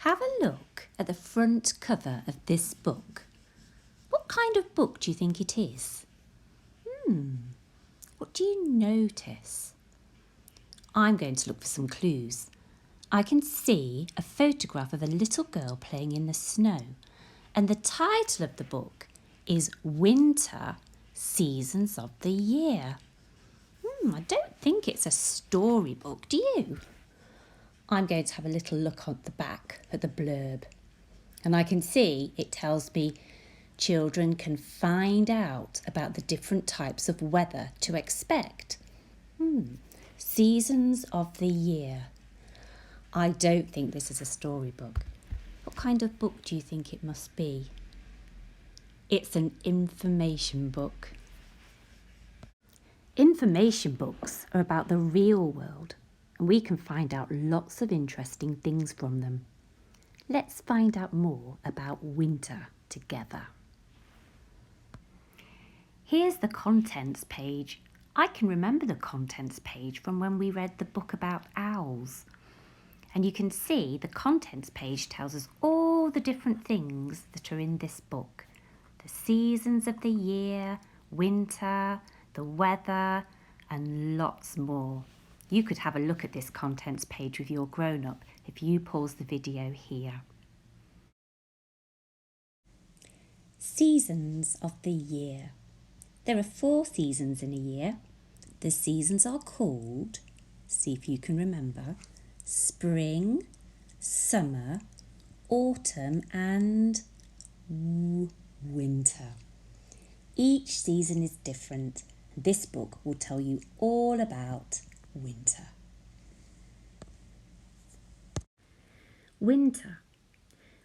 Have a look at the front cover of this book. What kind of book do you think it is? What do you notice? I'm going to look for some clues. I can see a photograph of a little girl playing in the snow, and the title of the book is Winter Seasons of the Year. I don't think it's a storybook, do you? I'm going to have a little look on the back at the blurb, and I can see it tells me children can find out about the different types of weather to expect. Seasons of the year. I don't think this is a storybook. What kind of book do you think it must be? It's an information book. Information books are about the real world, and we can find out lots of interesting things from them. Let's find out more about winter together. Here's the contents page. I can remember the contents page from when we read the book about owls. And you can see the contents page tells us all the different things that are in this book. The seasons of the year, winter, the weather, and lots more. You could have a look at this contents page with your grown-up if you pause the video here. Seasons of the year. There are 4 seasons in a year. The seasons are called, see if you can remember, spring, summer, autumn and winter. Each season is different. This book will tell you all about winter. Winter.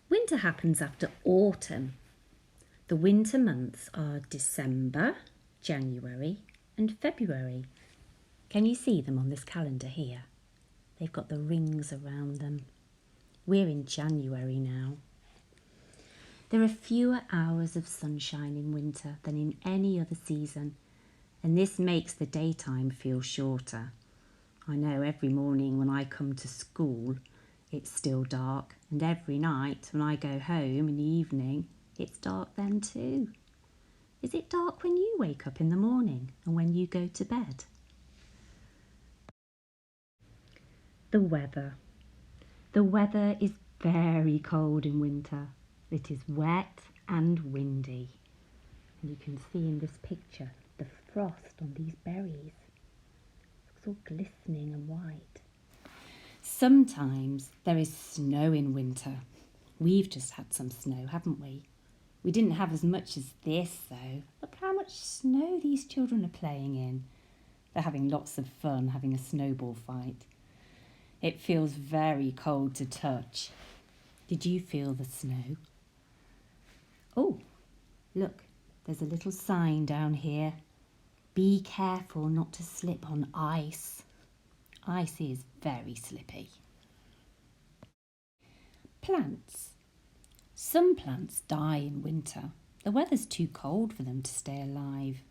Winter happens after autumn. The winter months are December, January and February. Can you see them on this calendar here? They've got the rings around them. We're in January now. There are fewer hours of sunshine in winter than in any other season, and this makes the daytime feel shorter. I know every morning when I come to school, it's still dark, and every night when I go home in the evening, it's dark then too. Is it dark when you wake up in the morning and when you go to bed? The weather. The weather is very cold in winter. It is wet and windy. And you can see in this picture the frost on these berries. It's all glistening and white. Sometimes there is snow in winter. We've just had some snow, haven't we? We didn't have as much as this though. Look how much snow these children are playing in. They're having lots of fun having a snowball fight. It feels very cold to touch. Did you feel the snow? Oh, look, there's a little sign down here. Be careful not to slip on ice. Ice is very slippy. Plants. Some plants die in winter. The weather's too cold for them to stay alive.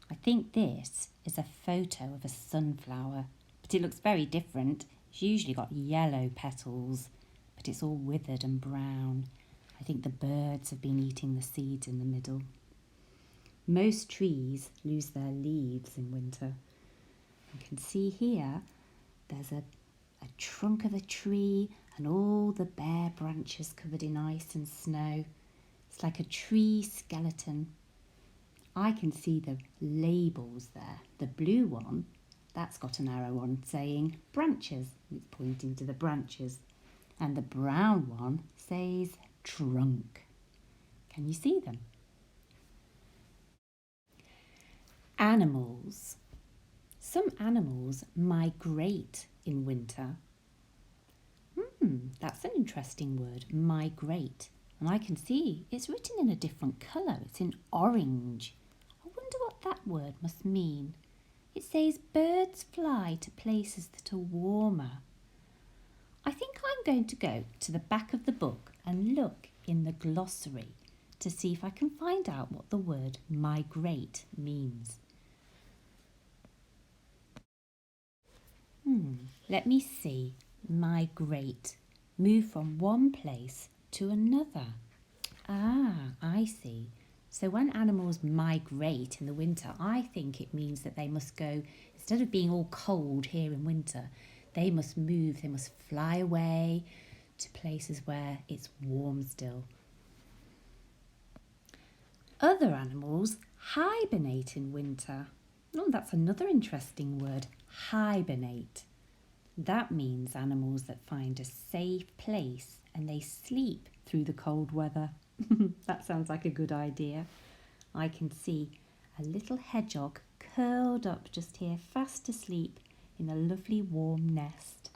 I think this is a photo of a sunflower, but it looks very different. It's usually got yellow petals, but it's all withered and brown. I think the birds have been eating the seeds in the middle. Most trees lose their leaves in winter. You can see here there's a trunk of a tree and all the bare branches covered in ice and snow. It's like a tree skeleton. I can see the labels there. The blue one, that's got an arrow on saying branches. It's pointing to the branches. And the brown one says trunk. Can you see them? Animals. Some animals migrate in winter. That's an interesting word, migrate. And I can see it's written in a different colour. It's in orange. I wonder what that word must mean. It says birds fly to places that are warmer. I think I'm going to go to the back of the book and look in the glossary to see if I can find out what the word migrate means. Let me see. Migrate. move from one place to another. Ah, I see. So when animals migrate in the winter, I think it means that they must go, instead of being all cold here in winter, they must move, they must fly away to places where it's warm still. Other animals hibernate in winter. Oh, that's another interesting word, hibernate. That means animals that find a safe place and they sleep through the cold weather. That sounds like a good idea. I can see a little hedgehog curled up just here, fast asleep in a lovely warm nest.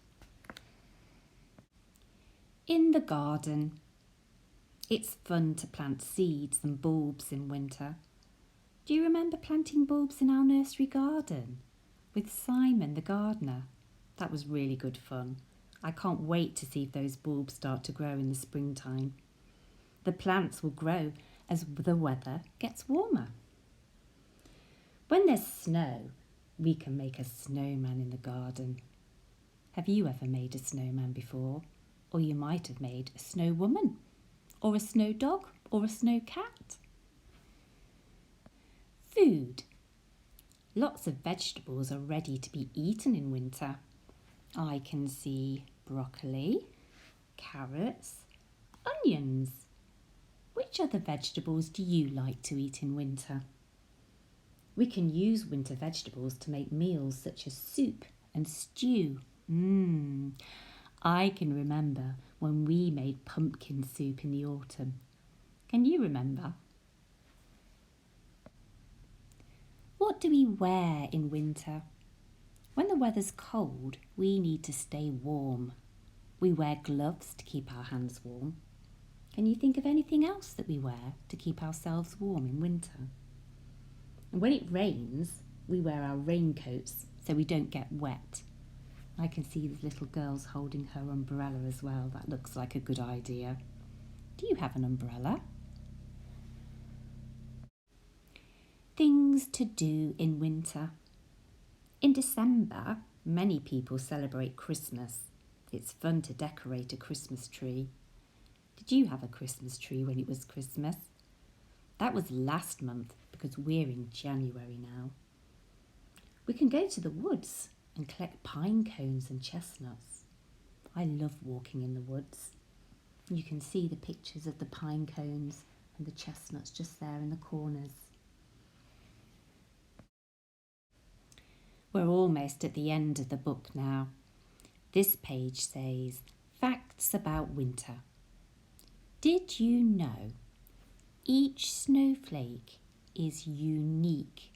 In the garden. It's fun to plant seeds and bulbs in winter. Do you remember planting bulbs in our nursery garden with Simon the gardener? That was really good fun. I can't wait to see if those bulbs start to grow in the springtime. The plants will grow as the weather gets warmer. When there's snow, we can make a snowman in the garden. Have you ever made a snowman before? Or you might have made a snow woman, or a snow dog, or a snow cat. Food. Lots of vegetables are ready to be eaten in winter. I can see broccoli, carrots, onions. Which other vegetables do you like to eat in winter? We can use winter vegetables to make meals such as soup and stew. I can remember when we made pumpkin soup in the autumn. Can you remember? What do we wear in winter? When the weather's cold, we need to stay warm. We wear gloves to keep our hands warm. Can you think of anything else that we wear to keep ourselves warm in winter? And when it rains, we wear our raincoats so we don't get wet. I can see the little girl's holding her umbrella as well. That looks like a good idea. Do you have an umbrella? Things to do in winter. In December, many people celebrate Christmas. It's fun to decorate a Christmas tree. Did you have a Christmas tree when it was Christmas? That was last month because we're in January now. We can go to the woods and collect pine cones and chestnuts. I love walking in the woods. You can see the pictures of the pine cones and the chestnuts just there in the corners. We're almost at the end of the book now. This page says, Facts about winter. Did you know each snowflake is unique?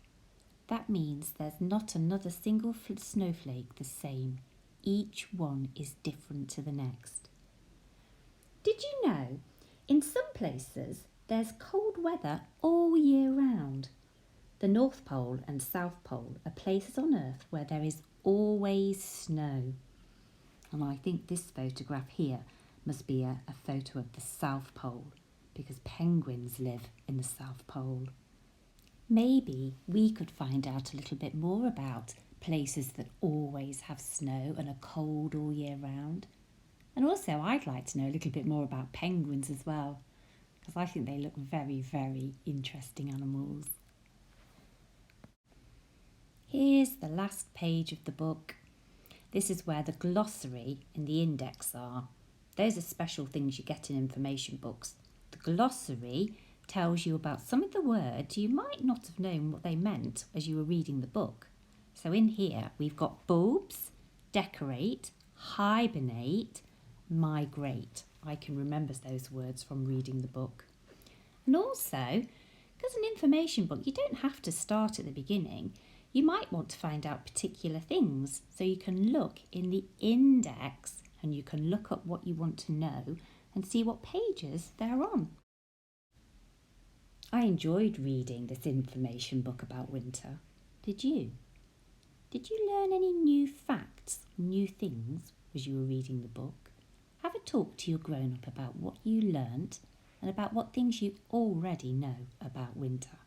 That means there's not another single snowflake the same. Each one is different to the next. Did you know in some places there's cold weather all year round? The North Pole and South Pole are places on Earth where there is always snow. And I think this photograph here must be a photo of the South Pole because penguins live in the South Pole. Maybe we could find out a little bit more about places that always have snow and are cold all year round. And also I'd like to know a little bit more about penguins as well, because I think they look very, very interesting animals. Here's the last page of the book. This is where the glossary and the index are. Those are special things you get in information books. The glossary tells you about some of the words you might not have known what they meant as you were reading the book. So in here we've got bulbs, decorate, hibernate, migrate. I can remember those words from reading the book. And also, because an information book, you don't have to start at the beginning. You might want to find out particular things, so you can look in the index and you can look up what you want to know and see what pages they're on. I enjoyed reading this information book about winter. Did you? Did you learn any new facts, new things as you were reading the book? Have a talk to your grown-up about what you learnt and about what things you already know about winter.